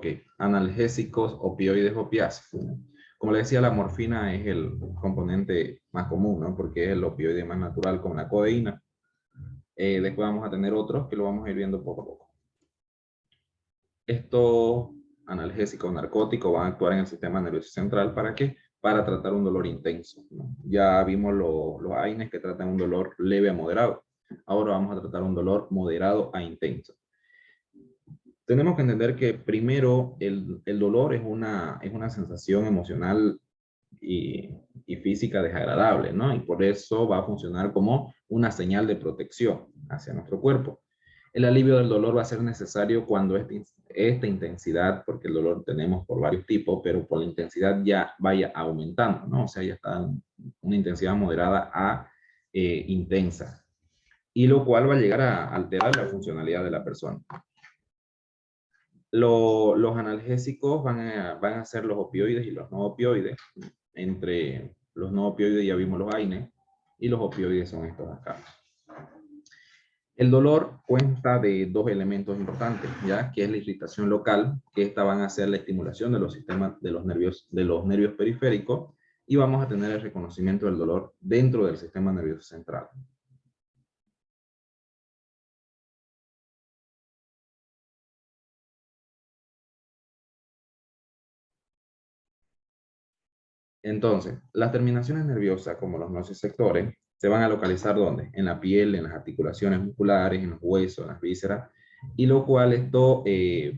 Ok, analgésicos, opioides, opiáceos. Como le decía, la morfina es el componente más común, ¿no? Porque es el opioide más natural con la codeína. Después vamos a tener otros que lo vamos a ir viendo poco a poco. Estos analgésicos narcóticos van a actuar en el sistema nervioso central. ¿Para qué? Para tratar un dolor intenso, ¿no? Ya vimos los AINES que tratan un dolor leve a moderado. Ahora vamos a tratar un dolor moderado a intenso. Tenemos que entender que primero el dolor es una sensación emocional y física desagradable, ¿no? Y por eso va a funcionar como una señal de protección hacia nuestro cuerpo. El alivio del dolor va a ser necesario cuando esta intensidad, porque el dolor tenemos por varios tipos, pero por la intensidad ya vaya aumentando, ¿no? O sea, ya está en una intensidad moderada a intensa, y lo cual va a llegar a alterar la funcionalidad de la persona. Los analgésicos van a ser los opioides y los no opioides. Entre los no opioides ya vimos los AINES, y los opioides son estos acá. El dolor cuenta de dos elementos importantes, ya que es la irritación local, que esta van a ser la estimulación de los sistemas de los nervios periféricos, y vamos a tener el reconocimiento del dolor dentro del sistema nervioso central. Entonces, las terminaciones nerviosas, como los nociceptores, se van a localizar ¿dónde? En la piel, en las articulaciones musculares, en los huesos, en las vísceras, y lo cual esto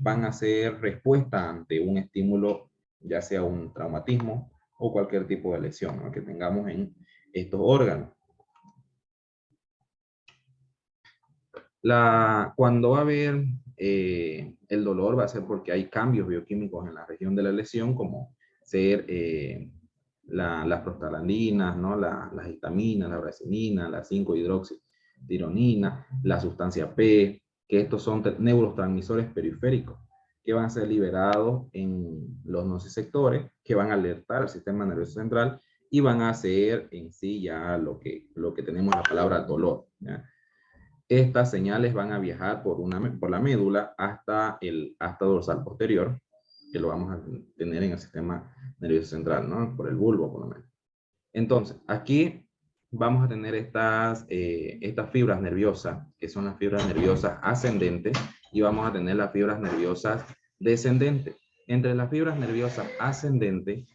van a ser respuesta ante un estímulo, ya sea un traumatismo o cualquier tipo de lesión, ¿no?, que tengamos en estos órganos. Cuando va a haber el dolor, va a ser porque hay cambios bioquímicos en la región de la lesión, como ser las prostaglandinas, ¿no? Las histaminas, la brasimina, la 5-hidroxitironina, la sustancia P, que estos son neurotransmisores periféricos que van a ser liberados en los nociceptores, que van a alertar al sistema nervioso central y van a hacer en sí ya lo que tenemos la palabra dolor, ¿ya? Estas señales van a viajar por la médula hasta dorsal posterior, que lo vamos a tener en el sistema nervioso central, ¿no? Por el bulbo, por lo menos. Entonces, aquí vamos a tener estas fibras nerviosas, que son las fibras nerviosas ascendentes, y vamos a tener las fibras nerviosas descendentes. Entre las fibras nerviosas ascendentes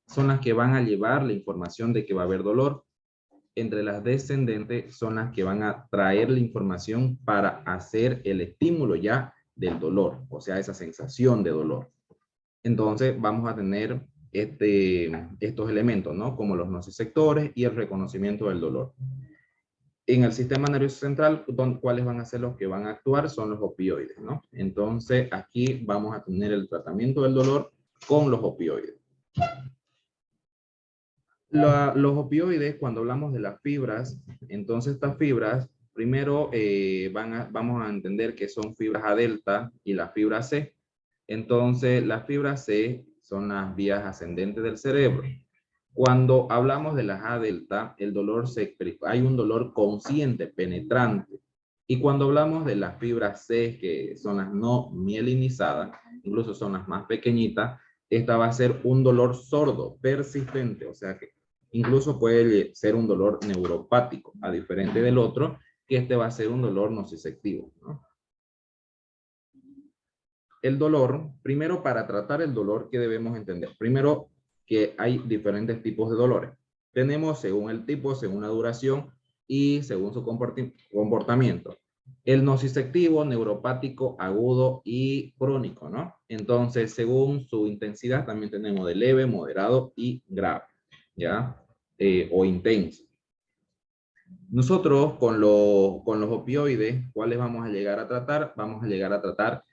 son las que van a llevar la información de que va a haber dolor. Entre las descendentes son las que van a traer la información para hacer el estímulo ya del dolor, o sea, esa sensación de dolor. Entonces vamos a tener estos elementos, ¿no? Como los nociceptores y el reconocimiento del dolor. En el sistema nervioso central, ¿cuáles van a ser los que van a actuar? Son los opioides, ¿no? Entonces aquí vamos a tener el tratamiento del dolor con los opioides. Los opioides, cuando hablamos de las fibras, entonces estas fibras, primero vamos a entender que son fibras A delta y la fibra C. Entonces, las fibras C son las vías ascendentes del cerebro. Cuando hablamos de las A delta, hay un dolor consciente, penetrante. Y cuando hablamos de las fibras C, que son las no mielinizadas, incluso son las más pequeñitas, esta va a ser un dolor sordo, persistente, o sea que incluso puede ser un dolor neuropático, a diferente del otro, que este va a ser un dolor nociceptivo, ¿no? El dolor, primero, para tratar el dolor, ¿qué debemos entender? Primero, que hay diferentes tipos de dolores. Tenemos según el tipo, según la duración y según su comportamiento. El nociceptivo, neuropático, agudo y crónico, ¿no? Entonces, según su intensidad, también tenemos de leve, moderado y grave, ¿ya? O intenso. Nosotros con los opioides, ¿cuáles vamos a llegar a tratar? Vamos a llegar a tratar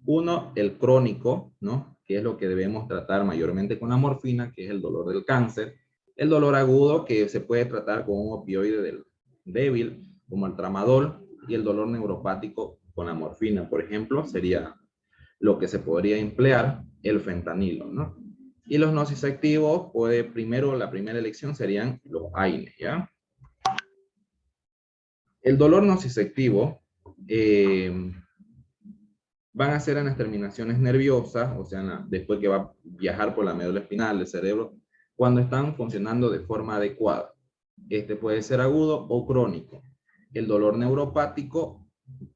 uno, el crónico, ¿no? Que es lo que debemos tratar mayormente con la morfina, que es el dolor del cáncer. El dolor agudo, que se puede tratar con un opioide débil, como el tramadol, y el dolor neuropático con la morfina, por ejemplo, sería lo que se podría emplear, el fentanilo, ¿no? Y los nociceptivos, la primera elección serían los AINES, ¿ya? El dolor nociceptivo van a ser en las terminaciones nerviosas, o sea, después que va a viajar por la médula espinal del cerebro, cuando están funcionando de forma adecuada. Este puede ser agudo o crónico. El dolor neuropático,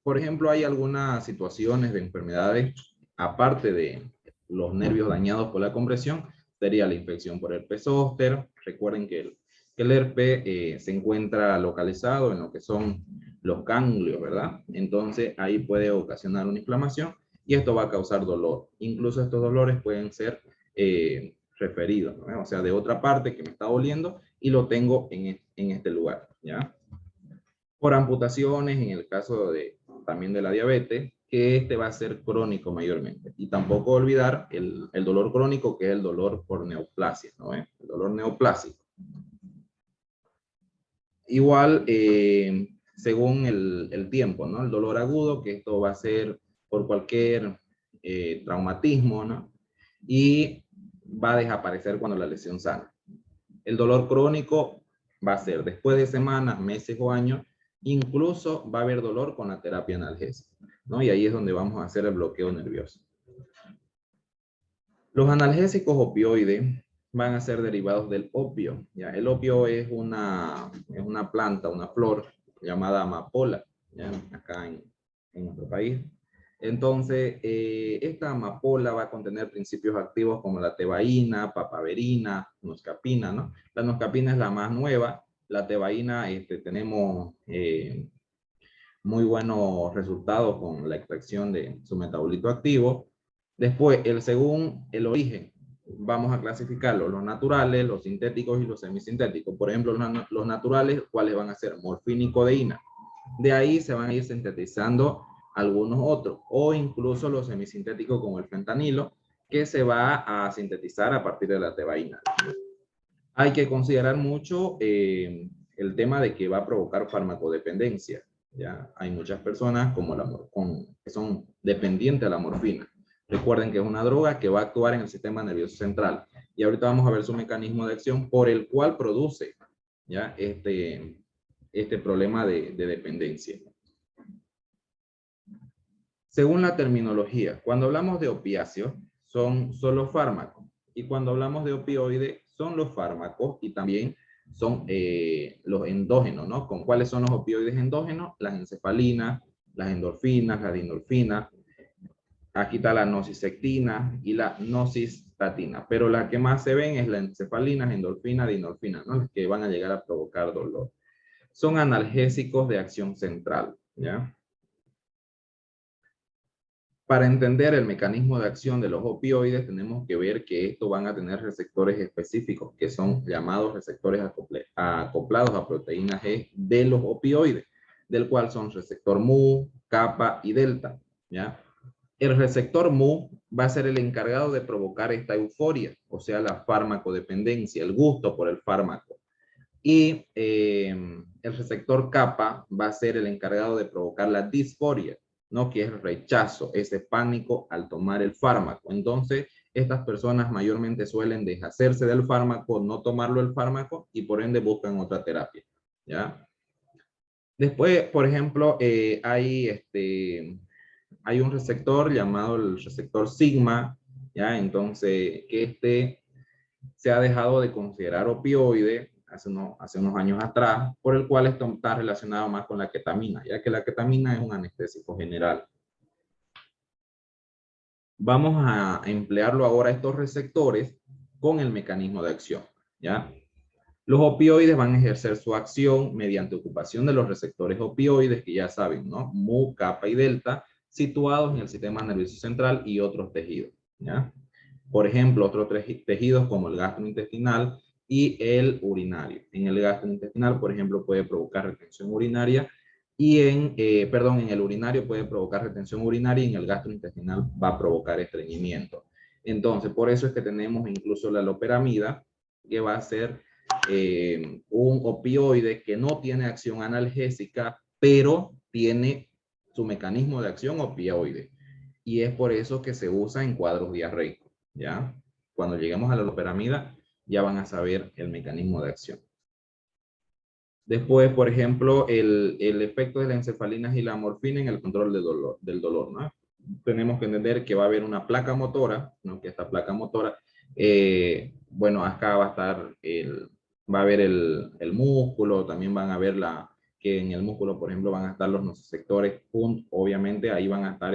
por ejemplo, hay algunas situaciones de enfermedades, aparte de los nervios dañados por la compresión, sería la infección por herpes zóster. Recuerden que el herpes se encuentra localizado en lo que son los ganglios, ¿verdad? Entonces ahí puede ocasionar una inflamación y esto va a causar dolor. Incluso estos dolores pueden ser referidos, ¿no? O sea, de otra parte que me está doliendo y lo tengo en este lugar, ¿ya? Por amputaciones, en el caso también de la diabetes, que este va a ser crónico mayormente. Y tampoco olvidar el dolor crónico, que es el dolor por neoplasia, ¿no? El dolor neoplásico. Igual, según el tiempo, ¿no? El dolor agudo, que esto va a ser por cualquier traumatismo, ¿no? Y va a desaparecer cuando la lesión sana. El dolor crónico va a ser después de semanas, meses o años, incluso va a haber dolor con la terapia analgésica, ¿no? Y ahí es donde vamos a hacer el bloqueo nervioso. Los analgésicos opioides van a ser derivados del opio, ¿ya? El opio es una planta, una flor llamada amapola, ¿ya? Acá en nuestro país. Entonces, esta amapola va a contener principios activos como la tebaína, papaverina, noscapina, ¿no? La noscapina es la más nueva. La tebaína, tenemos muy buenos resultados con la extracción de su metabolito activo. Después, según el origen, vamos a clasificarlos, los naturales, los sintéticos y los semisintéticos. Por ejemplo, los naturales, ¿cuáles van a ser? Morfina y codeína. De ahí se van a ir sintetizando algunos otros, o incluso los semisintéticos como el fentanilo, que se va a sintetizar a partir de la tebaína. Hay que considerar mucho el tema de que va a provocar farmacodependencia. ¿Ya? Hay muchas personas que son dependientes a la morfina. Recuerden que es una droga que va a actuar en el sistema nervioso central. Y ahorita vamos a ver su mecanismo de acción por el cual produce, ¿ya? Este problema de dependencia. Según la terminología, cuando hablamos de opiáceos, son solo fármacos. Y cuando hablamos de opioides, son los fármacos y también son los endógenos, ¿no? ¿Con cuáles son los opioides endógenos? Las encefalinas, las endorfinas, la dinorfina. Aquí está la nocicectina y la nocistatina. Pero la que más se ven es la encefalina, endorfina, dinorfina, ¿no? Las que van a llegar a provocar dolor. Son analgésicos de acción central, ¿ya? Para entender el mecanismo de acción de los opioides, tenemos que ver que estos van a tener receptores específicos, que son llamados receptores acoplados a proteína G de los opioides, del cual son receptor mu, kappa y delta, ¿ya? El receptor mu va a ser el encargado de provocar esta euforia, o sea, la farmacodependencia, el gusto por el fármaco. Y el receptor kappa va a ser el encargado de provocar la disforia, ¿no? Que es el rechazo, ese pánico al tomar el fármaco. Entonces, estas personas mayormente suelen deshacerse del fármaco, no tomarlo el fármaco y por ende buscan otra terapia, ¿ya? Después, por ejemplo, hay un receptor llamado el receptor sigma, ¿ya? Entonces, que se ha dejado de considerar opioide hace unos años atrás, por el cual esto está relacionado más con la ketamina, ya que la ketamina es un anestésico general. Vamos a emplearlo ahora estos receptores con el mecanismo de acción, ¿ya? Los opioides van a ejercer su acción mediante ocupación de los receptores opioides, que ya saben, ¿no? Mu, kappa y delta, situados en el sistema nervioso central y otros tejidos, ¿ya? Por ejemplo, otros tejidos como el gastrointestinal y el urinario. En el gastrointestinal, por ejemplo, puede provocar retención urinaria y en el urinario puede provocar retención urinaria y en el gastrointestinal va a provocar estreñimiento. Entonces, por eso es que tenemos incluso la loperamida, que va a ser un opioide que no tiene acción analgésica, pero tiene su mecanismo de acción opioide. Y es por eso que se usa en cuadros diarreicos, ¿ya? Cuando lleguemos a la loperamida, ya van a saber el mecanismo de acción. Después, por ejemplo, el efecto de las encefalinas y la morfina en el control del dolor, ¿no? tenemos que entender que va a haber una placa motora, ¿no? Que esta placa motora, bueno, acá va a estar va a haber el músculo, también van a ver que en el músculo, por ejemplo, van a estar los nociceptores, obviamente ahí van a estar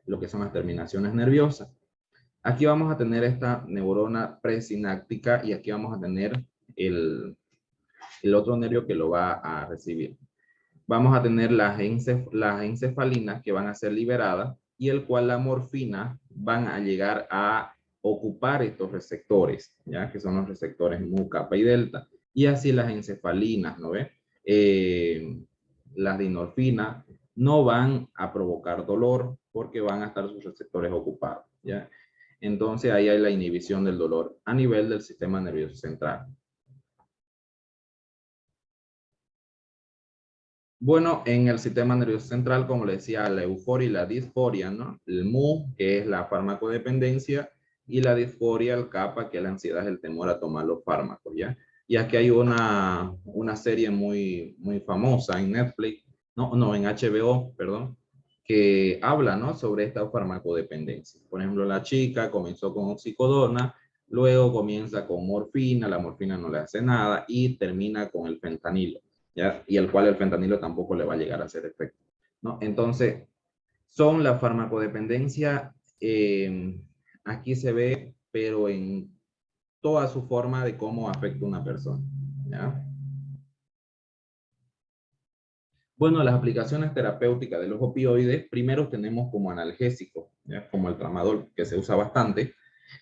lo que son las terminaciones nerviosas. Aquí vamos a tener esta neurona presináptica y aquí vamos a tener el otro nervio que lo va a recibir. Vamos a tener las encefalinas que van a ser liberadas y el cual la morfina van a llegar a ocupar estos receptores, ya que son los receptores mu, kappa y delta. Y así las encefalinas, ¿no ve? Las dinorfinas no van a provocar dolor porque van a estar sus receptores ocupados, ¿ya? Entonces ahí hay la inhibición del dolor a nivel del sistema nervioso central. Bueno, en el sistema nervioso central, como le decía, la euforia y la disforia, ¿no? El MU, que es la farmacodependencia, y la disforia, el kappa, que es la ansiedad, el temor a tomar los fármacos, ¿ya? Y aquí hay una serie muy famosa en Netflix, no, en HBO, perdón, que habla, ¿no? Sobre esta farmacodependencia. Por ejemplo, la chica comenzó con oxicodona, luego comienza con morfina, la morfina no le hace nada, y termina con el fentanilo. ¿Ya? Y el cual el fentanilo tampoco le va a llegar a hacer efecto, ¿no? Entonces, son la farmacodependencia, aquí se ve, pero en toda su forma de cómo afecta a una persona, ¿ya? Bueno, las aplicaciones terapéuticas de los opioides, primero tenemos como analgésico, ¿ya? Como el tramadol, que se usa bastante.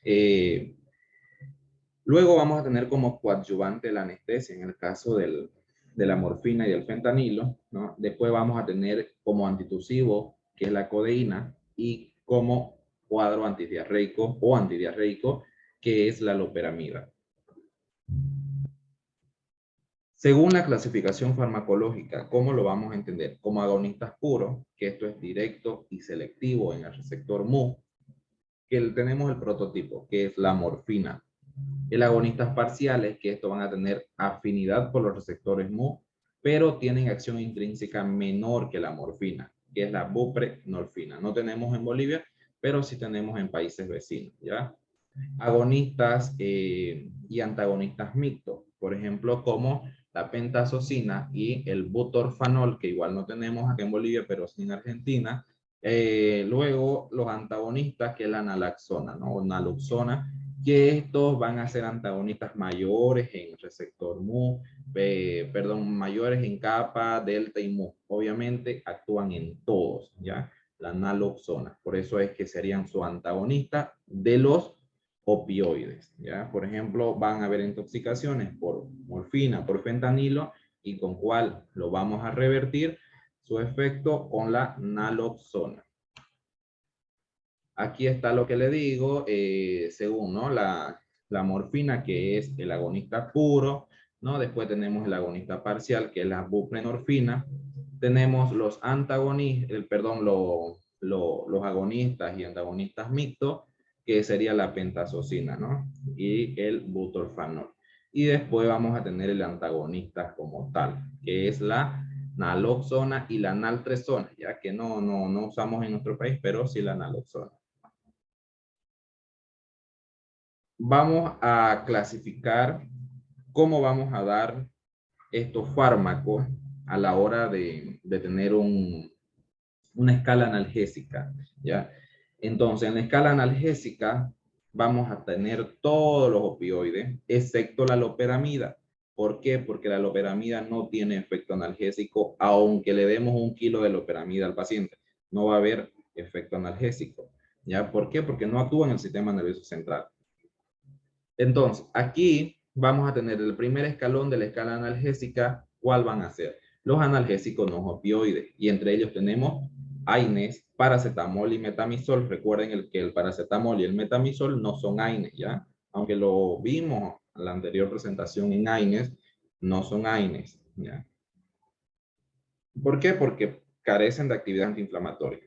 Eh, Luego vamos a tener como coadyuvante la anestesia en el caso de la morfina y del fentanilo, ¿no? Después vamos a tener como antitusivo, que es la codeína, y como cuadro antidiarreico o antidiarreico, que es la loperamida. Según la clasificación farmacológica, ¿cómo lo vamos a entender? Como agonistas puros, que esto es directo y selectivo en el receptor mu, que tenemos el prototipo, que es la morfina. El agonistas parciales, que esto van a tener afinidad por los receptores mu, pero tienen acción intrínseca menor que la morfina, que es la buprenorfina. No tenemos en Bolivia, pero sí tenemos en países vecinos, ¿ya? Agonistas y antagonistas mixtos, por ejemplo, como la pentazocina y el butorfanol, que igual no tenemos aquí en Bolivia, pero sí en Argentina. Luego, los antagonistas, que es la naloxona, ¿no? O naloxona, que estos van a ser antagonistas mayores en receptor mu, mayores en kappa, delta y mu. Obviamente actúan en todos, ¿ya? La naloxona. Por eso es que serían su antagonista de los opioides, ¿ya? Por ejemplo, van a haber intoxicaciones por morfina, por fentanilo, y con cuál lo vamos a revertir su efecto con la naloxona. Aquí está lo que le digo, según, ¿no? La morfina, que es el agonista puro, ¿no? Después tenemos el agonista parcial, que es la buprenorfina. Tenemos los antagonistas, los agonistas y antagonistas mixtos, que sería la pentazocina, ¿no? Y el butorfanol. Y después vamos a tener el antagonista como tal, que es la naloxona y la naltrexona, ya que no usamos en nuestro país, pero sí la naloxona. Vamos a clasificar cómo vamos a dar estos fármacos a la hora de tener una escala analgésica, ¿ya? Entonces, en la escala analgésica vamos a tener todos los opioides, excepto la loperamida. ¿Por qué? Porque la loperamida no tiene efecto analgésico, aunque le demos 1 kilo de loperamida al paciente. No va a haber efecto analgésico, ¿ya? ¿Por qué? Porque no actúa en el sistema nervioso central. Entonces, aquí vamos a tener el primer escalón de la escala analgésica. ¿Cuál van a ser? Los analgésicos no opioides. Y entre ellos tenemos AINES, paracetamol y metamizol. Recuerden que el paracetamol y el metamizol no son AINES, ¿ya? Aunque lo vimos en la anterior presentación en AINES, no son AINES, ¿ya? ¿Por qué? Porque carecen de actividad antiinflamatoria.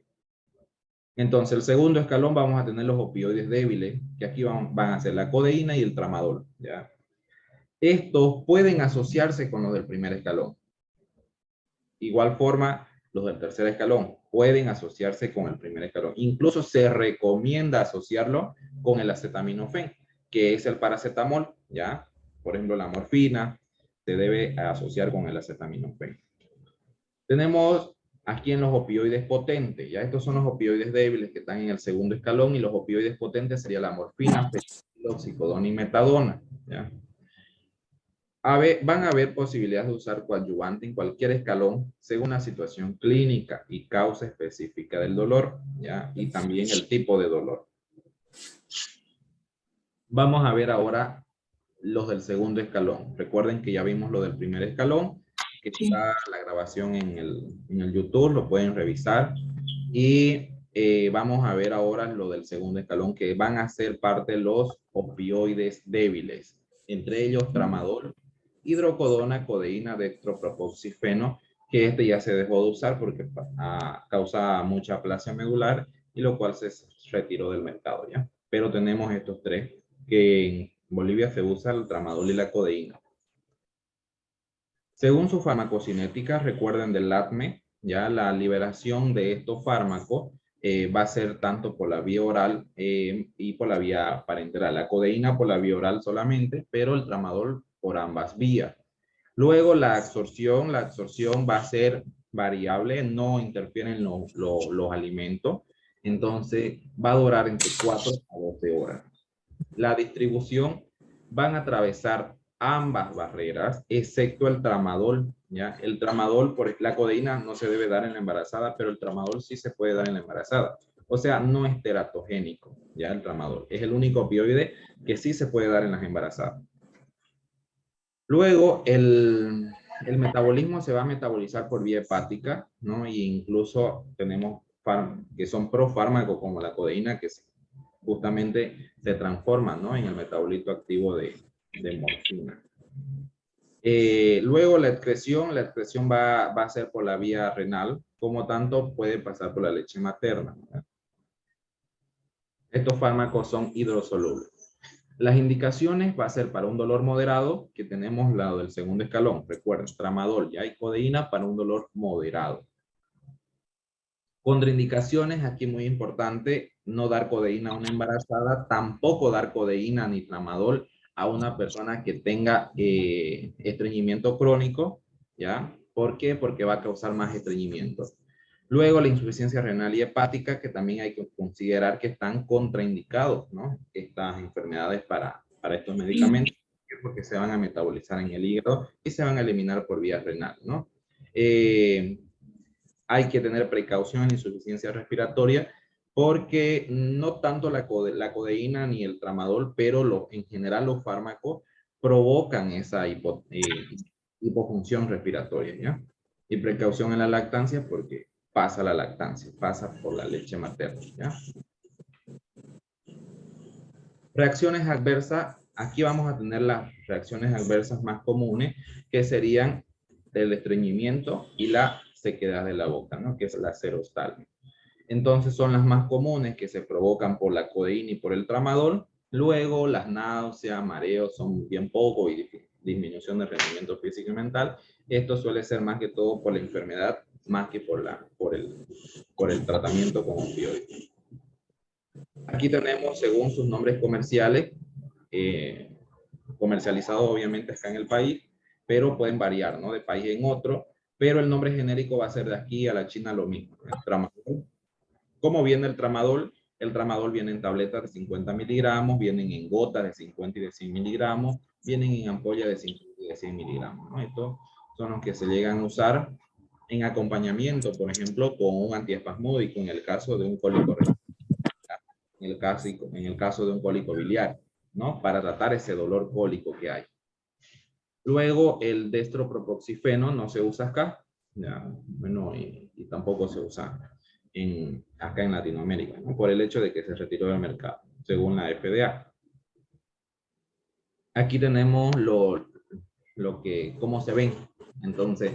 Entonces, el segundo escalón vamos a tener los opioides débiles, que aquí van a ser la codeína y el tramadol, ¿ya? Estos pueden asociarse con los del primer escalón. Igual forma, los del tercer escalón pueden asociarse con el primer escalón. Incluso se recomienda asociarlo con el acetaminofén, que es el paracetamol, ¿ya? Por ejemplo, la morfina se debe asociar con el acetaminofén. Tenemos aquí en los opioides potentes, ya estos son los opioides débiles que están en el segundo escalón, y los opioides potentes serían la morfina, oxicodona y metadona, ¿ya? Van a haber posibilidades de usar coadyuvante en cualquier escalón según la situación clínica y causa específica del dolor, ¿ya? Y también el tipo de dolor. Vamos a ver ahora los del segundo escalón. Recuerden que ya vimos lo del primer escalón, que está la grabación en el YouTube, lo pueden revisar. Y vamos a ver ahora lo del segundo escalón, que van a ser parte de los opioides débiles, entre ellos tramadol, hidrocodona, codeína, dextropropoxifeno, que este ya se dejó de usar porque causa mucha aplasia medular, y lo cual se retiró del mercado, ¿ya? Pero tenemos estos tres, que en Bolivia se usa el tramadol y la codeína. Según su farmacocinética, recuerden del ATME, ya la liberación de estos fármacos va a ser tanto por la vía oral y por la vía parenteral. La codeína por la vía oral solamente, pero el tramadol por ambas vías. Luego la absorción va a ser variable, no interfieren los alimentos, entonces va a durar entre 4 a 12 horas. La distribución van a atravesar ambas barreras, excepto el tramadol, ¿ya? El tramadol, por la codeína no se debe dar en la embarazada, pero el tramadol sí se puede dar en la embarazada. O sea, no es teratogénico, ¿ya? El tramadol es el único opioide que sí se puede dar en las embarazadas. Luego, el metabolismo se va a metabolizar por vía hepática, ¿no? Y incluso tenemos que son profármacos como la codeína, que justamente se transforman, ¿no? En el metabolito activo de morfina. Luego la excreción va a ser por la vía renal, como tanto puede pasar por la leche materna, ¿verdad? Estos fármacos son hidrosolubles. Las indicaciones va a ser para un dolor moderado, que tenemos lado del segundo escalón. Recuerden, tramadol, ya hay codeína para un dolor moderado. Contraindicaciones, aquí muy importante, no dar codeína a una embarazada, tampoco dar codeína ni tramadol a una persona que tenga estreñimiento crónico, ¿ya? ¿Por qué? Porque va a causar más estreñimiento. Luego la insuficiencia renal y hepática, que también hay que considerar que están contraindicados, ¿no? Estas enfermedades para estos medicamentos, porque se van a metabolizar en el hígado y se van a eliminar por vía renal, ¿no? Hay que tener precaución en insuficiencia respiratoria, porque no tanto la codeína ni el tramadol, pero en general los fármacos provocan esa hipofunción respiratoria, ¿ya? Y precaución en la lactancia, porque pasa la lactancia, pasa por la leche materna, ¿ya? Reacciones adversas, aquí vamos a tener las reacciones adversas más comunes, que serían el estreñimiento y la sequedad de la boca, ¿no? Que es la serostalgia. Entonces son las más comunes, que se provocan por la codeína y por el tramadol. Luego las náuseas, mareos son bien poco, y disminución de rendimiento físico y mental. Esto suele ser más que todo por la enfermedad, más que por el tratamiento con opioides. Aquí tenemos, según sus nombres comerciales, comercializados obviamente acá en el país, pero pueden variar, ¿no? De país en otro, pero el nombre genérico va a ser de aquí a la China lo mismo, el tramadol. ¿Cómo viene el tramadol? El tramadol viene en tabletas de 50 miligramos, vienen en gotas de 50 y de 100 miligramos, vienen en ampollas de 50 y de 100 miligramos, ¿no? Estos son los que se llegan a usar en acompañamiento, por ejemplo, con un antiespasmódico en el caso de un cólico renal, en el caso de un cólico biliar, ¿no? Para tratar ese dolor cólico que hay. Luego, el dextropropoxifeno no se usa acá, ya, bueno, y tampoco se usa acá en Latinoamérica, ¿no? Por el hecho de que se retiró del mercado, según la FDA. Aquí tenemos cómo se ven. Entonces,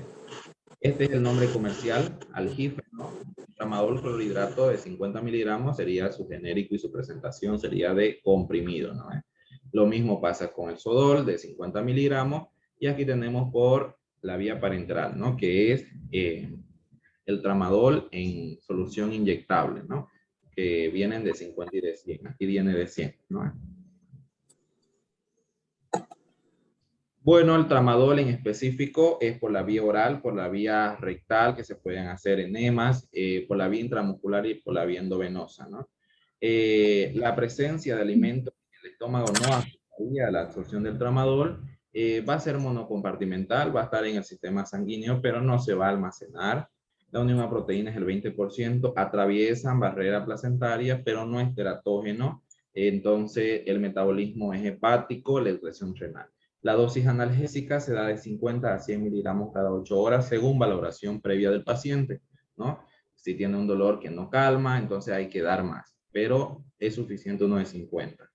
este es el nombre comercial, Algifen, ¿no? Tramadol clorhidrato de 50 miligramos sería su genérico, y su presentación sería de comprimido, ¿no? Lo mismo pasa con el Sodol de 50 miligramos, y aquí tenemos por la vía parenteral, ¿no? Que es el tramadol en solución inyectable, ¿no? Que vienen de 50 y de 100. Aquí viene de 100, ¿no? Bueno, el tramadol en específico es por la vía oral, por la vía rectal, que se pueden hacer enemas, por la vía intramuscular y por la vía endovenosa, ¿no? La presencia de alimentos en el estómago no afectaría a la absorción del tramadol. Va a ser monocompartimental, va a estar en el sistema sanguíneo, pero no se va a almacenar. La unión a proteína es el 20%, atraviesan barrera placentaria, pero no es teratógeno. Entonces, el metabolismo es hepático, la excreción renal. La dosis analgésica se da de 50 a 100 miligramos cada 8 horas según valoración previa del paciente, ¿no? Si tiene un dolor que no calma, entonces hay que dar más, pero es suficiente uno de 50.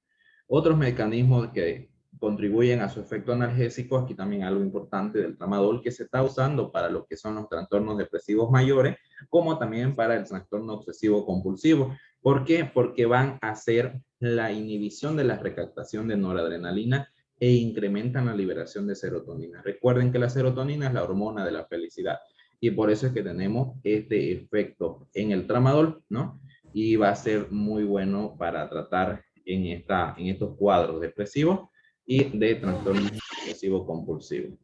Otros mecanismos que contribuyen a su efecto analgésico, aquí también algo importante del tramadol que se está usando para lo que son los trastornos depresivos mayores, como también para el trastorno obsesivo compulsivo. ¿Por qué? Porque van a hacer la inhibición de la recaptación de noradrenalina e incrementan la liberación de serotonina. Recuerden que la serotonina es la hormona de la felicidad y por eso es que tenemos este efecto en el tramadol, ¿no? Y va a ser muy bueno para tratar en estos cuadros depresivos y de trastorno obsesivo compulsivo.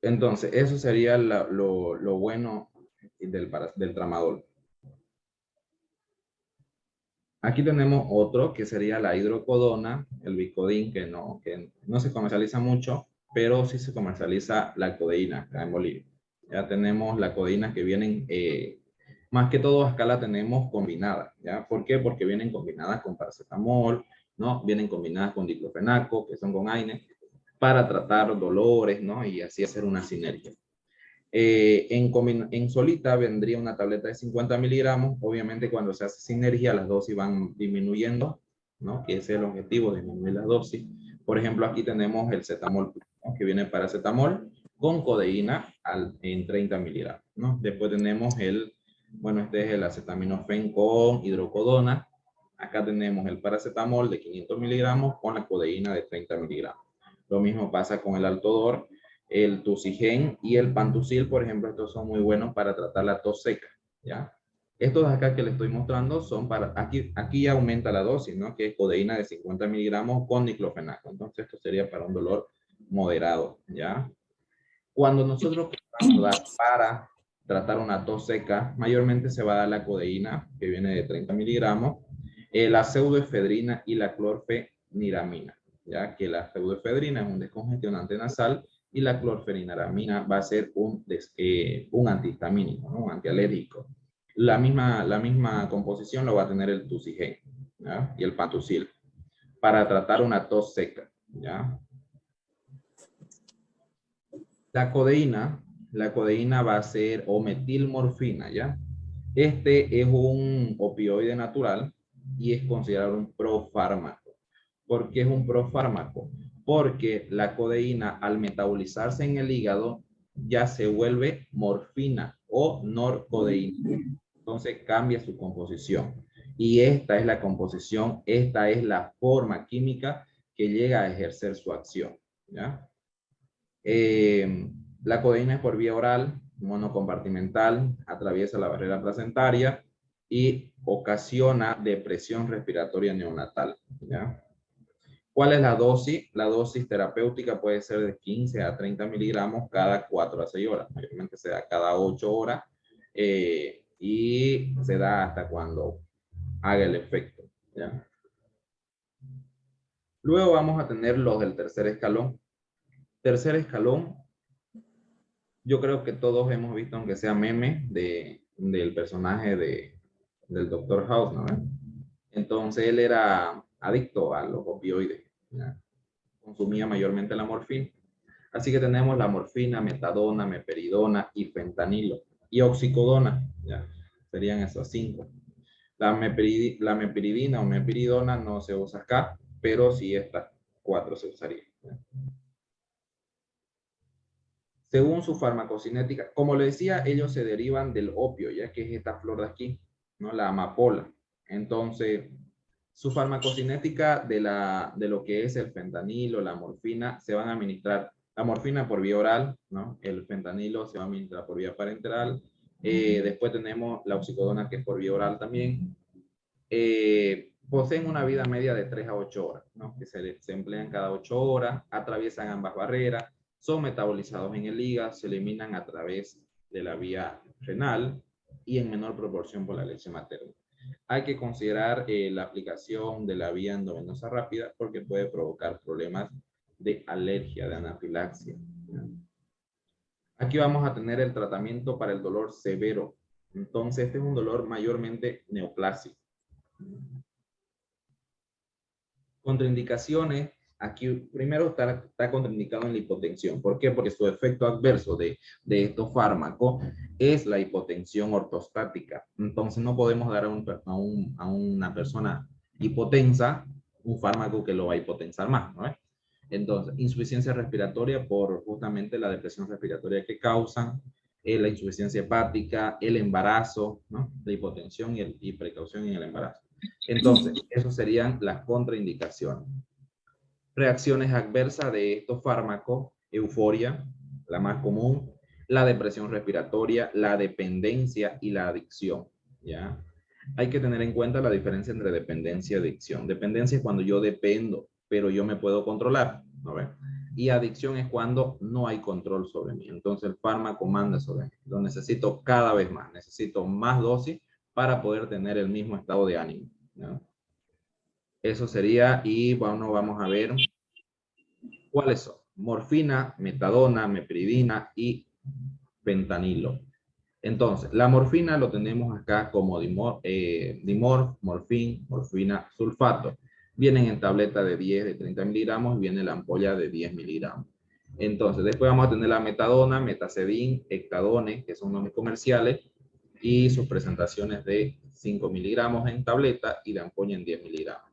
Entonces, eso sería lo bueno del tramadol. Aquí tenemos otro que sería la hidrocodona, el Vicodin, que no se comercializa mucho, pero sí se comercializa la codeína acá en Bolivia. Ya tenemos la codeína que vienen, más que todo acá la tenemos combinada, ¿ya? ¿Por qué? Porque vienen combinadas con paracetamol, ¿no? Vienen combinadas con diclofenaco, que son con AINE, para tratar dolores, ¿no? Y así hacer una sinergia. En solita vendría una tableta de 50 miligramos. Obviamente cuando se hace sinergia las dosis van disminuyendo, ¿no? Que ese es el objetivo, disminuir las dosis. Por ejemplo, aquí tenemos el cetamol, ¿no? Que viene paracetamol con codeína en 30 miligramos, ¿no? Después tenemos este es el acetaminofén con hidrocodona. Acá tenemos el paracetamol de 500 miligramos con la codeína de 30 miligramos. Lo mismo pasa con el Altodor, el Tusigen y el Pantusil, por ejemplo. Estos son muy buenos para tratar la tos seca, ¿ya? Estos de acá que les estoy mostrando son para, aquí aumenta la dosis, ¿no? Que es codeína de 50 miligramos con diclofenaco. Entonces esto sería para un dolor moderado, ¿ya? Cuando nosotros vamos a dar para tratar una tos seca, mayormente se va a dar la codeína, que viene de 30 miligramos, la pseudoefedrina y la clorfeniramina, ya que la pseudoefedrina es un descongestionante nasal y la clorfeniramina va a ser un antihistamínico, ¿no? Un antialérgico. La misma composición lo va a tener el Tusigen, ¿ya? Y el Pantusil para tratar una tos seca, ¿ya? La codeína va a ser o metilmorfina, ¿ya? Este es un opioide natural y es considerado un profármaco. ¿Por qué es un profármaco? Porque la codeína al metabolizarse en el hígado ya se vuelve morfina o norcodeína. Entonces cambia su composición. Y esta es la composición, esta es la forma química que llega a ejercer su acción, ¿ya? La codeína es por vía oral, monocompartimental, atraviesa la barrera placentaria y ocasiona depresión respiratoria neonatal, ¿ya? ¿Cuál es la dosis? La dosis terapéutica puede ser de 15 a 30 miligramos cada 4 a 6 horas. Mayormente se da cada 8 horas y se da hasta cuando haga el efecto, ¿ya? Luego vamos a tener los del tercer escalón. Tercer escalón, yo creo que todos hemos visto, aunque sea meme, del personaje del Dr. House, ¿no? Entonces él era adicto a los opioides, ¿ya? Consumía mayormente la morfina. Así que tenemos la morfina, metadona, meperidona y fentanilo. Y oxicodona, ¿ya? Serían esos 5. La meperidina o mepiridona no se usa acá, pero sí estas cuatro se usarían. Según su farmacocinética, como le decía, ellos se derivan del opio, ya que es esta flor de aquí, ¿no? La amapola. Entonces, su farmacocinética de lo que es el fentanilo, la morfina, se van a administrar la morfina por vía oral, ¿no? El fentanilo se va a administrar por vía parenteral. Después tenemos la oxicodona, que es por vía oral también. Poseen una vida media de 3 a 8 horas, ¿no? Que se emplean cada 8 horas, atraviesan ambas barreras, son metabolizados en el hígado, se eliminan a través de la vía renal y en menor proporción por la leche materna. Hay que considerar la aplicación de la vía endovenosa rápida porque puede provocar problemas de alergia, de anafilaxia. Aquí vamos a tener el tratamiento para el dolor severo. Entonces, este es un dolor mayormente neoplásico. Contraindicaciones, aquí primero está contraindicado en la hipotensión. ¿Por qué? Porque su efecto adverso de estos fármacos es la hipotensión ortostática. Entonces no podemos dar a una persona hipotensa un fármaco que lo va a hipotensar más, ¿no? Entonces, insuficiencia respiratoria por justamente la depresión respiratoria que causan, la insuficiencia hepática, el embarazo, ¿no? La hipotensión y precaución en el embarazo. Entonces, esas serían las contraindicaciones. Reacciones adversas de estos fármacos: euforia, la más común, la depresión respiratoria, la dependencia y la adicción, ¿ya? Hay que tener en cuenta la diferencia entre dependencia y adicción. Dependencia es cuando yo dependo, pero yo me puedo controlar, ¿no ven? Y adicción es cuando no hay control sobre mí. Entonces el fármaco manda sobre mí. Lo necesito cada vez más. Necesito más dosis para poder tener el mismo estado de ánimo, ¿no? Eso sería, y bueno, vamos a ver cuáles son: morfina, metadona, meperidina y fentanilo. Entonces, la morfina lo tenemos acá como dimor, morfín, morfina, sulfato. Vienen en tableta de 10, de 30 miligramos, y viene la ampolla de 10 miligramos. Entonces, después vamos a tener la metadona, metacedin, hectadone, que son nombres comerciales, y sus presentaciones de 5 miligramos en tableta y de ampolla en 10 miligramos.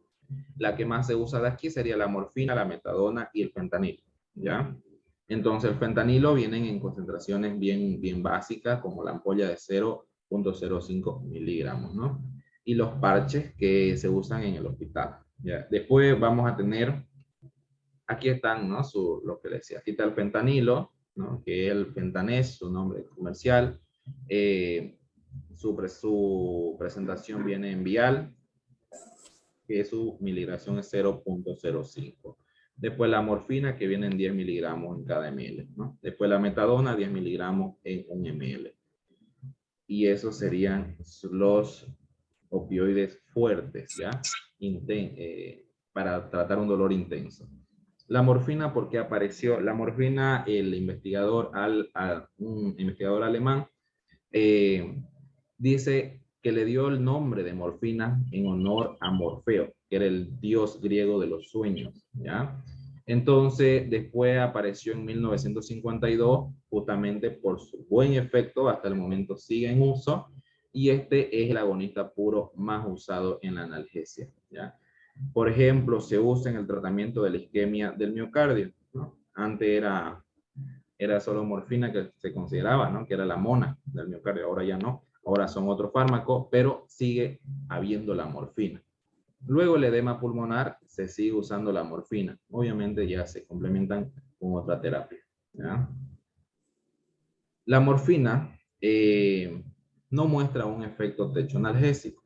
La que más se usa de aquí sería la morfina, la metadona y el fentanilo, ¿ya? Entonces, el fentanilo vienen en concentraciones bien básicas, como la ampolla de 0.05 miligramos, ¿no? Y los parches que se usan en el hospital, ¿ya? Después vamos a tener, aquí están, ¿no? Lo que les decía, aquí está el fentanilo, ¿no? Que es el Fentanés, su nombre comercial. Su presentación viene en vial, que su miligración es 0.05. Después la morfina, que viene en 10 miligramos en cada ml, ¿no? Después la metadona, 10 miligramos en 1 ml. Y esos serían los opioides fuertes, ¿ya? Para tratar un dolor intenso. La morfina, ¿por qué apareció? La morfina, el investigador, un investigador alemán, dice que le dio el nombre de morfina en honor a Morfeo, que era el dios griego de los sueños, ¿ya? Entonces, después apareció en 1952, justamente por su buen efecto, hasta el momento sigue en uso, y este es el agonista puro más usado en la analgesia, ¿ya? Por ejemplo, se usa en el tratamiento de la isquemia del miocardio, ¿no? Antes era solo morfina que se consideraba, ¿no? Que era la mona del miocardio, ahora ya no. Ahora son otros fármacos, pero sigue habiendo la morfina. Luego el edema pulmonar, se sigue usando la morfina. Obviamente ya se complementan con otra terapia, ¿ya? La morfina no muestra un efecto techo analgésico.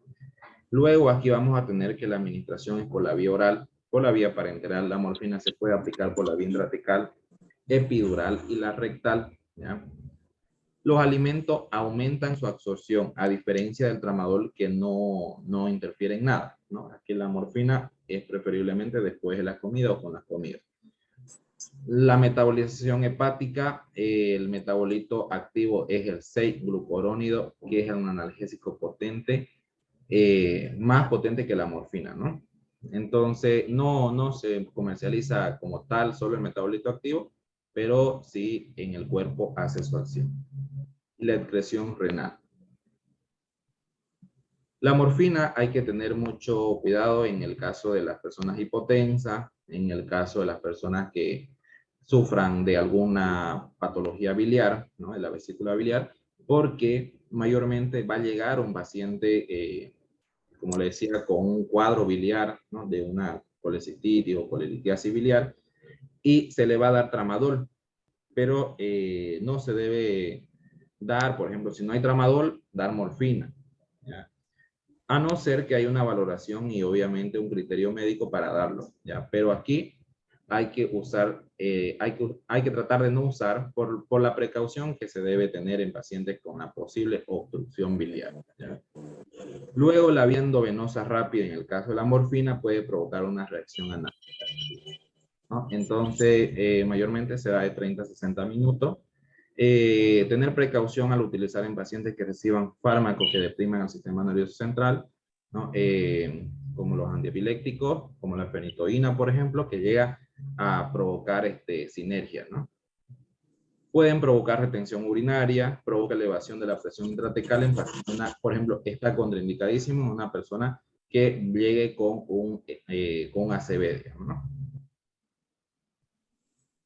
Luego aquí vamos a tener que la administración es por la vía oral, por la vía parenteral. La morfina se puede aplicar por la vía intratecal, epidural y la rectal, ¿ya? Los alimentos aumentan su absorción, a diferencia del tramadol, que no interfiere en nada, ¿no? Aquí la morfina es preferiblemente después de la comida o con la comida. La metabolización hepática, el metabolito activo es el 6-glucurónido, que es un analgésico potente, más potente que la morfina, ¿no? Entonces, no se comercializa como tal solo el metabolito activo, pero sí en el cuerpo hace su acción. La excreción renal. La morfina hay que tener mucho cuidado en el caso de las personas hipotensas, en el caso de las personas que sufran de alguna patología biliar, ¿no? De la vesícula biliar, porque mayormente va a llegar un paciente, como le decía, con un cuadro biliar, ¿no? De una colecistitis o colelitiasis biliar, y se le va a dar tramadol, pero no se debe dar, por ejemplo, si no hay tramadol, dar morfina, ¿ya? A no ser que haya una valoración y obviamente un criterio médico para darlo, ¿ya? Pero aquí hay que usar, hay que tratar de no usar por la precaución que se debe tener en pacientes con una posible obstrucción biliar, ¿ya? Luego, la vía endovenosa rápida en el caso de la morfina puede provocar una reacción anáfila, ¿no? Entonces, mayormente se da de 30 a 60 minutos. Tener precaución al utilizar en pacientes que reciban fármacos que depriman el sistema nervioso central, ¿no? Como los antiepilépticos, como la fenitoína, por ejemplo, que llega a provocar sinergia, ¿no? Pueden provocar retención urinaria, provoca elevación de la presión intratecal en personas, por ejemplo, está contraindicadísimo en una persona que llegue con ACV, ¿no?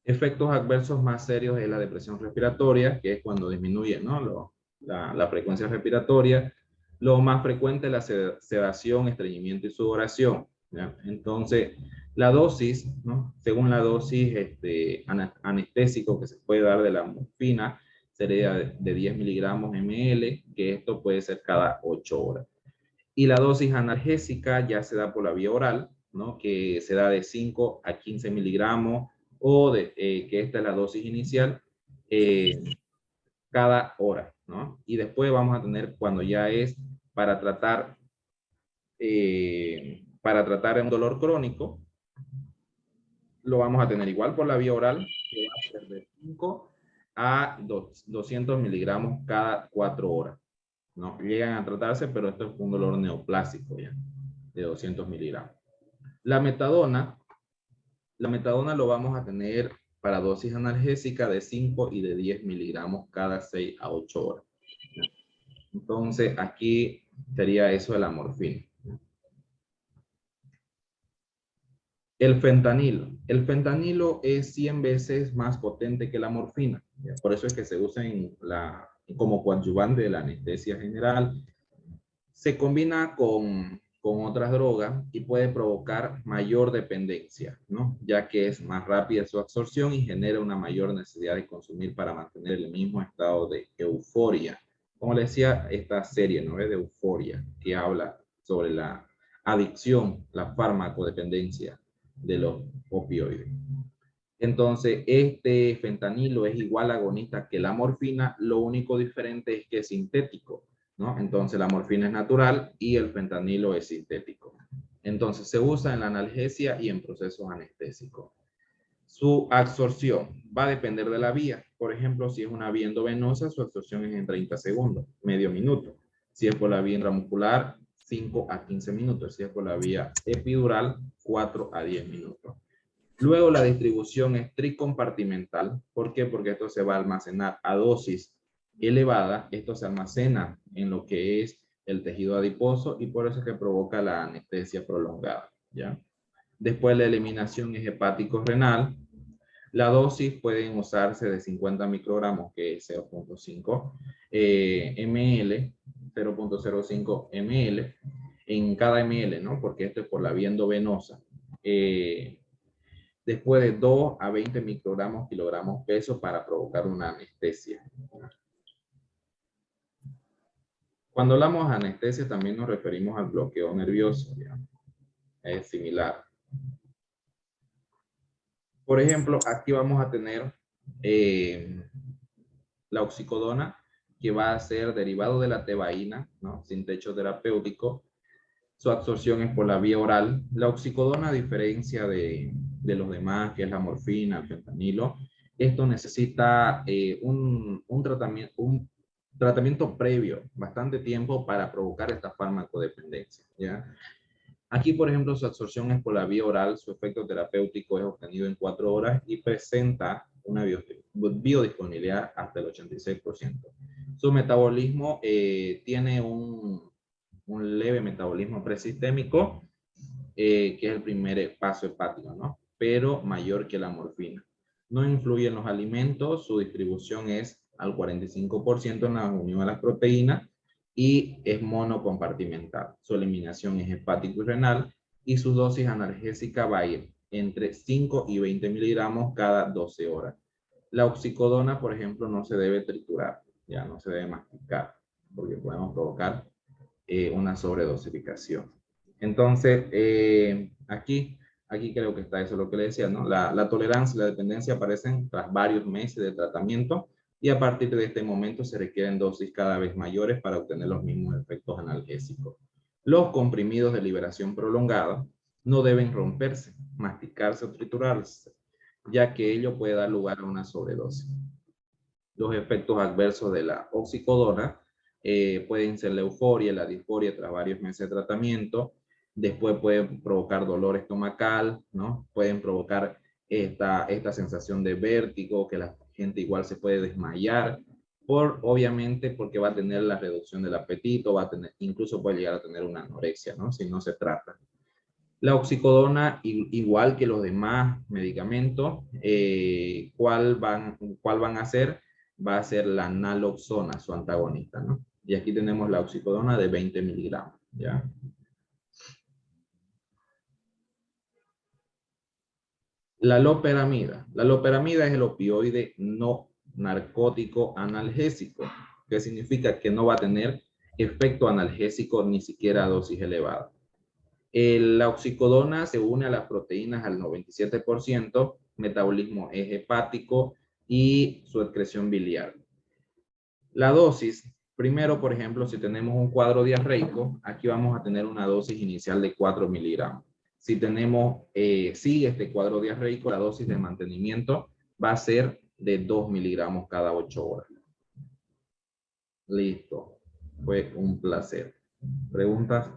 Efectos adversos más serios es la depresión respiratoria, que es cuando disminuye, ¿no? la frecuencia respiratoria. Lo más frecuente es la sedación, estreñimiento y sudoración, ¿ya? Entonces, la dosis, ¿no? Según la dosis anestésico que se puede dar de la morfina, sería de 10 miligramos ml, que esto puede ser cada 8 horas. Y la dosis analgésica ya se da por la vía oral, ¿no? Que se da de 5 a 15 miligramos o que esta es la dosis inicial eh, cada hora, ¿no? Y después vamos a tener cuando ya es para tratar un dolor crónico, lo vamos a tener igual por la vía oral, que va a ser de 5 a 200 miligramos cada 4 horas, ¿no? Llegan a tratarse, pero esto es un dolor neoplásico ya, de 200 miligramos. La metadona, lo vamos a tener para dosis analgésica de 5 y de 10 miligramos cada 6 a 8 horas. Entonces, aquí sería eso de la morfina. El fentanilo. El fentanilo es 100 veces más potente que la morfina. Por eso es que se usa como coadyuvante de la anestesia general. Se combina con otras drogas y puede provocar mayor dependencia, ¿no? Ya que es más rápida su absorción y genera una mayor necesidad de consumir para mantener el mismo estado de euforia. Como le decía, esta serie, ¿no? De Euforia, que habla sobre la adicción, la farmacodependencia de los opioides. Entonces, este fentanilo es igual agonista que la morfina, lo único diferente es que es sintético, ¿no? Entonces, la morfina es natural y el fentanilo es sintético. Entonces, se usa en la analgesia y en procesos anestésicos. Su absorción va a depender de la vía. Por ejemplo, si es una vía endovenosa, su absorción es en 30 segundos, medio minuto. Si es por la vía intramuscular, 5 a 15 minutos. Si es por la vía epidural, 4 a 10 minutos. Luego la distribución es tricompartimental. ¿Por qué? Porque esto se va a almacenar a dosis elevada. Esto se almacena en lo que es el tejido adiposo y por eso es que provoca la anestesia prolongada, ¿ya? Después la eliminación es hepático-renal. La dosis pueden usarse de 50 microgramos, que es 0.5 ml, 0.05 ml en cada ml, ¿no? Porque esto es por la vía endovenosa. Después de 2 a 20 microgramos kilogramos peso para provocar una anestesia. Cuando hablamos de anestesia también nos referimos al bloqueo nervioso, ¿ya? Es similar. Por ejemplo, aquí vamos a tener la oxicodona, que va a ser derivado de la tebaína, ¿no? Sin techo terapéutico. Su absorción es por la vía oral. La oxicodona, a diferencia de los demás, que es la morfina, el fentanilo, esto necesita un tratamiento previo, bastante tiempo para provocar esta farmacodependencia, ¿ya? Aquí, por ejemplo, su absorción es por la vía oral, su efecto terapéutico es obtenido en 4 horas y presenta una biodisponibilidad hasta el 86%. Su metabolismo tiene un leve metabolismo presistémico, que es el primer paso hepático, ¿no? Pero mayor que la morfina. No influye en los alimentos, su distribución es al 45% en la unión a las proteínas y es monocompartimental. Su eliminación es hepático y renal y su dosis analgésica va a ir entre 5 y 20 miligramos cada 12 horas. La oxicodona, por ejemplo, no se debe triturar, ya no se debe masticar, porque podemos provocar una sobredosificación. Entonces, aquí creo que está eso lo que le decía, ¿no? La tolerancia y la dependencia aparecen tras varios meses de tratamiento y a partir de este momento se requieren dosis cada vez mayores para obtener los mismos efectos analgésicos. Los comprimidos de liberación prolongada no deben romperse, masticarse o triturarse, ya que ello puede dar lugar a una sobredosis. Los efectos adversos de la oxicodona pueden ser la euforia, la disforia tras varios meses de tratamiento. Después pueden provocar dolor estomacal, ¿no? Pueden provocar esta sensación de vértigo, que la gente igual se puede desmayar, obviamente porque va a tener la reducción del apetito, va a tener, incluso puede llegar a tener una anorexia, ¿no? Si no se trata. La oxicodona, igual que los demás medicamentos, ¿cuál van a ser? Va a ser la naloxona, su antagonista, ¿no? Y aquí tenemos la oxicodona de 20 miligramos, ¿ya? La loperamida. La loperamida es el opioide no narcótico analgésico, que significa que no va a tener efecto analgésico ni siquiera a dosis elevada. La oxicodona se une a las proteínas al 97%, metabolismo es hepático y su excreción biliar. La dosis, primero, por ejemplo, si tenemos un cuadro diarreico, aquí vamos a tener una dosis inicial de 4 miligramos. Si tenemos, sigue este cuadro diarreico, la dosis de mantenimiento va a ser de 2 miligramos cada 8 horas. Listo. Fue un placer. ¿Preguntas?